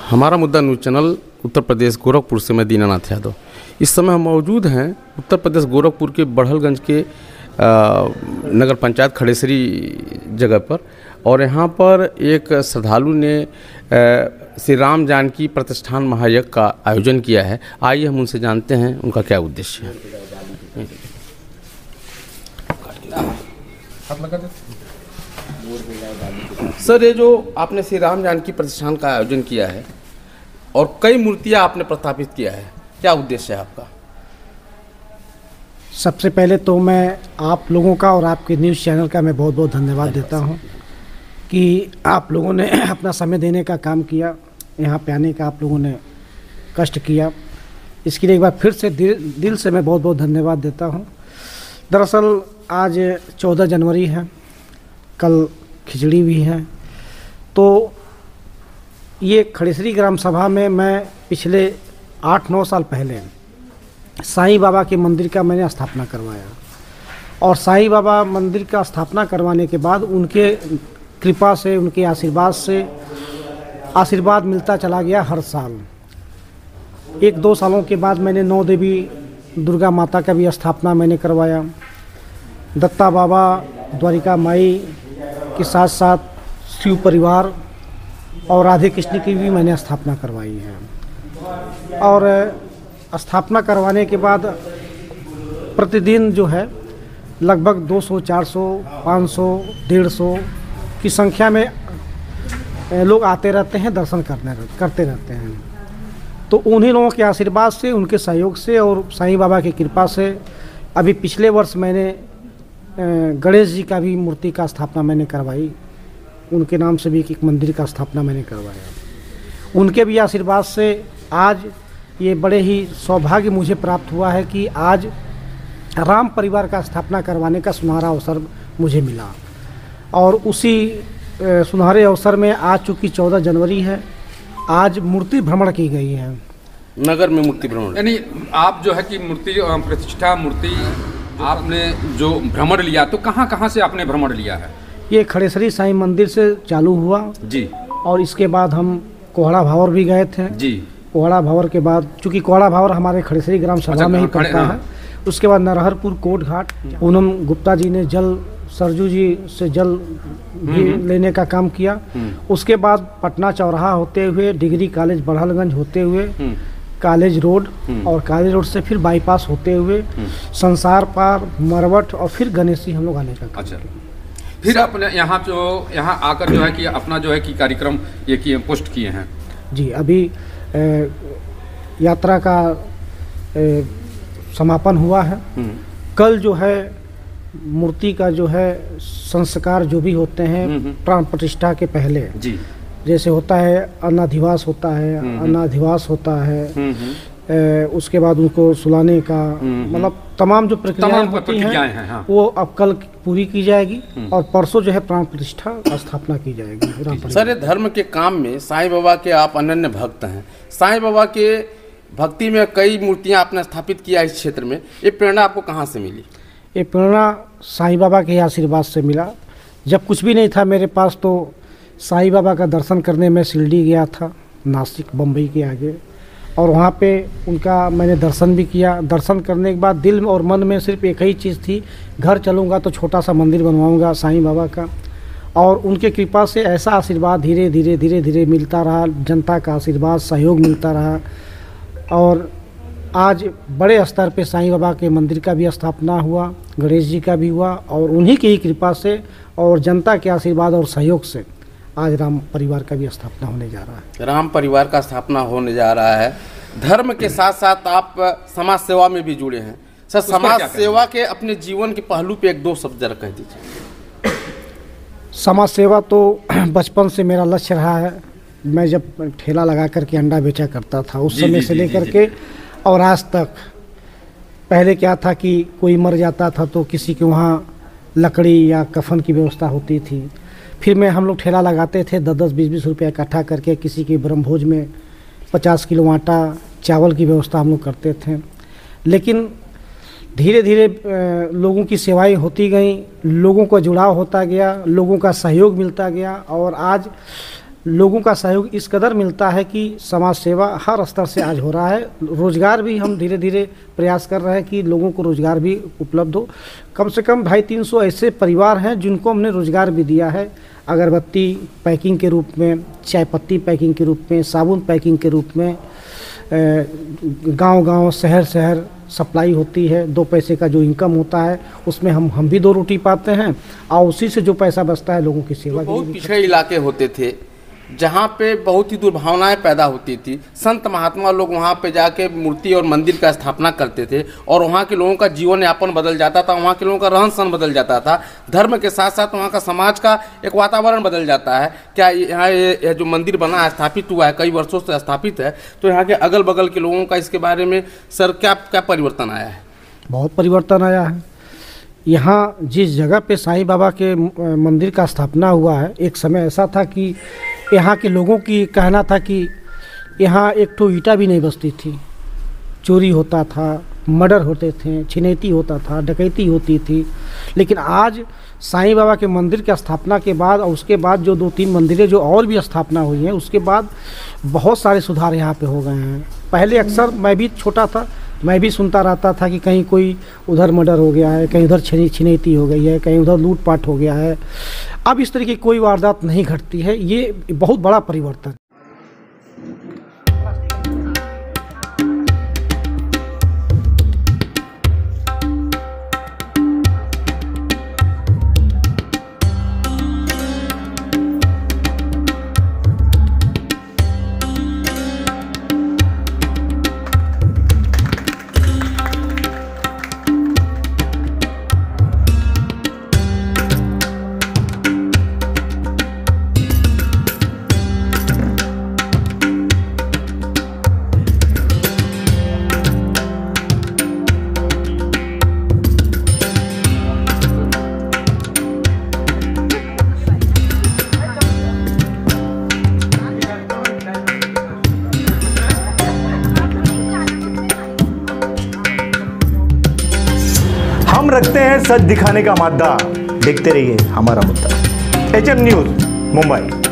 हमारा मुद्दा news channel Uttar Pradesh Gorakhpur से मैं दीनानाथ यादव। इस समय हम मौजूद हैं उत्तर प्रदेश गोरखपुर के बढ़लगंज के नगर पंचायत खड़ेसरी जगह पर, और यहाँ पर एक श्रद्धालु ने श्री राम जानकी प्रतिष्ठान महायज्ञ का आयोजन किया है। आइए हम उनसे जानते हैं उनका क्या उद्देश्य है। सर, ये जो आपने श्री राम जानकी प्रतिष्ठान का आयोजन किया है और कई मूर्तियां आपने प्रस्थापित किया है, क्या उद्देश्य है आपका? सबसे पहले तो मैं आप लोगों का और आपके न्यूज़ चैनल का मैं बहुत बहुत धन्यवाद देता हूं कि आप लोगों ने अपना समय देने का काम किया, यहाँ पे आने का आप लोगों ने कष्ट किया। इसके लिए एक बार फिर से दिल से मैं बहुत बहुत धन्यवाद देता हूं। दरअसल आज 14 जनवरी है, कल खिचड़ी भी है। तो ये खड़ेसरी ग्राम सभा में मैं पिछले 8-9 साल पहले साईं बाबा के मंदिर का मैंने स्थापना करवाया, और साईं बाबा मंदिर का स्थापना करवाने के बाद उनके कृपा से, उनके आशीर्वाद से आशीर्वाद मिलता चला गया हर साल। 1-2 सालों के बाद मैंने 9 देवी दुर्गा माता का भी स्थापना मैंने करवाया। दत्ता बाबा, द्वारिका माई के साथ साथ शिव परिवार और राधे कृष्ण की भी मैंने स्थापना करवाई है। और स्थापना करवाने के बाद प्रतिदिन जो है लगभग 200, 400, 500, 150 की संख्या में लोग आते रहते हैं, दर्शन करते रहते हैं। तो उन्हीं लोगों के आशीर्वाद से, उनके सहयोग से और साईं बाबा की कृपा से अभी पिछले वर्ष मैंने गणेश जी का भी मूर्ति का स्थापना मैंने करवाई। उनके नाम से भी एक मंदिर का स्थापना मैंने करवाया। उनके भी आशीर्वाद से आज ये बड़े ही सौभाग्य मुझे प्राप्त हुआ है कि आज राम परिवार का स्थापना करवाने का सुनहरा अवसर मुझे मिला। और उसी सुनहरे अवसर में आज चूँकि 14 जनवरी है, आज मूर्ति भ्रमण की गई है नगर में। मूर्ति भ्रमण यानी आप जो है कि मूर्ति प्रतिष्ठा मूर्ति आपने जो भ्रमण लिया, तो कहाँ कहाँ से आपने भ्रमण लिया है? ये खड़ेसरी साईं मंदिर से चालू हुआ जी, और इसके बाद हम कोहड़ा भावर भी गए थे जी। कोहड़ा भावर के बाद, चूँकि कोहड़ा भावर हमारे खड़ेसरी ग्राम सभा में ही पड़ता है, उसके बाद नरहरपुर कोट घाट पूनम गुप्ता जी ने जल, सरजू जी से जल भी लेने का काम किया। उसके बाद पटना चौराहा होते हुए डिग्री कॉलेज बढ़लगंज होते हुए कॉलेज रोड, और कॉलेज रोड से फिर बाईपास होते हुए संसार पार, मरवट और फिर गणेशी हम लोग आने का काम किया। फिर आपने यहाँ आकर जो है कि अपना जो है कि कार्यक्रम ये किए, पोस्ट किए हैं जी। अभी यात्रा का समापन हुआ है। कल जो है मूर्ति का जो है संस्कार जो भी होते हैं प्राण प्रतिष्ठा के पहले जी, जैसे होता है अन्नाधिवास होता है, अन्नाधिवास होता है, उसके बाद उनको सुलाने का, मतलब तमाम जो प्रक्रियाएं होती हैं हाँ। वो अब कल पूरी की जाएगी और परसों जो है प्राण प्रतिष्ठा स्थापना की जाएगी। सर, धर्म के काम में साईं बाबा के आप अनन्य भक्त हैं। साईं बाबा के भक्ति में कई मूर्तियां आपने स्थापित किया इस क्षेत्र में, ये प्रेरणा आपको कहाँ से मिली? ये प्रेरणा साईं बाबा के आशीर्वाद से मिला। जब कुछ भी नहीं था मेरे पास, तो साईं बाबा का दर्शन करने में शिरडी गया था, नासिक बम्बई के आगे, और वहाँ पे उनका मैंने दर्शन भी किया। दर्शन करने के बाद दिल और मन में सिर्फ एक ही चीज़ थी, घर चलूँगा तो छोटा सा मंदिर बनवाऊँगा साईं बाबा का। और उनके कृपा से ऐसा आशीर्वाद धीरे धीरे मिलता रहा, जनता का आशीर्वाद, सहयोग मिलता रहा, और आज बड़े स्तर पे साईं बाबा के मंदिर का भी स्थापना हुआ, गणेश जी का भी हुआ, और उन्हीं की ही कृपा से और जनता के आशीर्वाद और सहयोग से आज राम परिवार का भी स्थापना होने जा रहा है। राम परिवार का स्थापना होने जा रहा है। धर्म के साथ साथ आप समाज सेवा में भी जुड़े हैं। सर, समाज सेवा के अपने जीवन के पहलू पे 1-2 शब्द जरा कह दीजिए। समाज सेवा तो बचपन से मेरा लक्ष्य रहा है। मैं जब ठेला लगा करके अंडा बेचा करता था उस समय से लेकर के और आज तक, पहले क्या था कि कोई मर जाता था तो किसी के वहाँ लकड़ी या कफन की व्यवस्था होती थी। फिर हम लोग ठेला लगाते थे, 10-10, 20-20 रुपया इकट्ठा करके किसी के ब्रह्मभोज में 50 किलो आटा, चावल की व्यवस्था हम लोग करते थे। लेकिन धीरे धीरे लोगों की सेवाएं होती गई, लोगों का जुड़ाव होता गया, लोगों का सहयोग मिलता गया, और आज लोगों का सहयोग इस कदर मिलता है कि समाज सेवा हर स्तर से आज हो रहा है। रोज़गार भी हम धीरे धीरे प्रयास कर रहे हैं कि लोगों को रोज़गार भी उपलब्ध हो। कम से कम 250-300 ऐसे परिवार हैं जिनको हमने रोज़गार भी दिया है। अगरबत्ती पैकिंग के रूप में, चाय पत्ती पैकिंग के रूप में, साबुन पैकिंग के रूप में, गांव-गांव, शहर-शहर सप्लाई होती है। 2 पैसे का जो इनकम होता है उसमें हम भी 2 रोटी पाते हैं और उसी से जो पैसा बचता है लोगों की सेवा के लिए। बहुत पिछड़े इलाके होते थे जहाँ पे बहुत ही दुर्भावनाएं पैदा होती थी। संत महात्मा लोग वहाँ पे जाके मूर्ति और मंदिर का स्थापना करते थे और वहाँ के लोगों का जीवन यापन बदल जाता था, वहाँ के लोगों का रहन सहन बदल जाता था। धर्म के साथ साथ वहाँ का समाज का एक वातावरण बदल जाता है। क्या यहाँ ये जो मंदिर बना है, स्थापित हुआ है, कई वर्षों से स्थापित है, तो यहाँ के अगल बगल के लोगों का इसके बारे में सर क्या परिवर्तन आया है? बहुत परिवर्तन आया है। यहाँ जिस जगह पे साईं बाबा के मंदिर का स्थापना हुआ है, एक समय ऐसा था कि यहाँ के लोगों की कहना था कि यहाँ एक ठो ईंटा भी नहीं बचती थी। चोरी होता था, मर्डर होते थे, छिनैती होता था, डकैती होती थी। लेकिन आज साईं बाबा के मंदिर की स्थापना के बाद और उसके बाद जो 2-3 मंदिरें जो और भी स्थापना हुई हैं, उसके बाद बहुत सारे सुधार यहाँ पे हो गए हैं। पहले अक्सर मैं भी छोटा था, मैं भी सुनता रहता था कि कहीं कोई उधर मर्डर हो गया है, कहीं उधर छिनैती हो गई है, कहीं उधर लूटपाट हो गया है। अब इस तरीके की कोई वारदात नहीं घटती है। ये बहुत बड़ा परिवर्तन। हम रखते हैं सच दिखाने का मादा। देखते रहिए हमारा मुद्दा। HM news Mumbai.